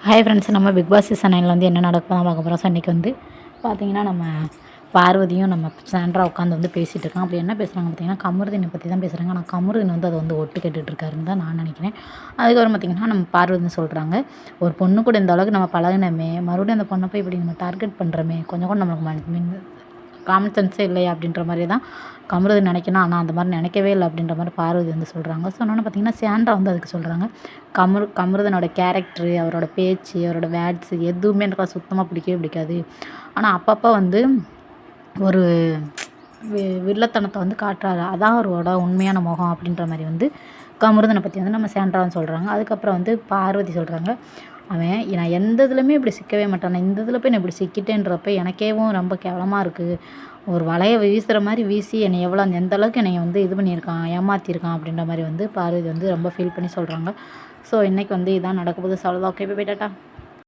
Hi friends, நம்ம big Boss season 9 வந்து என்ன நடக்கும் தான் பார்க்க போகிறோம். ஸோ இன்றைக்கி வந்து பார்த்திங்கன்னா நம்ம பார்வதியும் நம்ம சாண்ட்ரா உட்காந்து வந்து பேசிகிட்டு இருக்கோம். அப்படி என்ன பேசுகிறாங்க பார்த்திங்கன்னா, கமருதீனை பற்றி தான் பேசுகிறாங்க. ஆனால் கமருதீன் வந்து அதை வந்து ஒட்டு கேட்டுட்ருக்காருன்னு தான் நான் நினைக்கிறேன். அதுக்கப்புறம் பார்த்திங்கன்னா நம்ம பார்வதி சொல்கிறாங்க, ஒரு பொண்ணு கூட இந்த அளவுக்கு நம்ம பழகினமே, மறுபடியும் அந்த பொண்ணை போய் இப்படி நம்ம டார்கெட் பண்ணுறோமே, கொஞ்சம் கூட நம்மளுக்கு காமன் சென்ஸே இல்லையா அப்படின்ற மாதிரி தான் கமருதீன் நினைக்கணும். ஆனால் அந்த மாதிரி நினைக்கவே இல்லை அப்படின்ற மாதிரி பார்வதி வந்து சொல்கிறாங்க. ஸோ இன்னொன்று பார்த்திங்கன்னா சாண்ட்ரா வந்து அதுக்கு சொல்கிறாங்க, கமருதனோட கேரக்டரு, அவரோட பேச்சு, அவரோட வேர்ட்ஸு எதுவுமே எனக்கு சுத்தமாக பிடிக்கவே பிடிக்காது. ஆனால் அப்பப்போ வந்து ஒரு வில்லத்தனத்தை வந்து காட்டுறாரு, அதான் அவரோட உண்மையான முகம் அப்படின்ற மாதிரி வந்து கமருதனை பற்றி வந்து நம்ம சாண்ட்ரான்னு சொல்கிறாங்க. அதுக்கப்புறம் வந்து பார்வதி சொல்கிறாங்க, அவன் நான் எந்த இதுலையுமே இப்படி சிக்கவே மாட்டான், நான் இந்த இதில் போய் நான் இப்படி சிக்கிட்டேன்றப்ப எனக்கேவும் ரொம்ப கேவலமாக இருக்குது. ஒரு வலையை வீசுகிற மாதிரி வீசி என்னை எந்த அளவுக்கு என்னை வந்து இது பண்ணியிருக்கான், ஏமாற்றிருக்கான் அப்படின்ற மாதிரி வந்து பார்வதி வந்து ரொம்ப ஃபீல் பண்ணி சொல்கிறாங்க. ஸோ இன்றைக்கி வந்து இதான் நடக்க போகுது. அவ்வளோதான். ஓகே, போய் டாட்டா.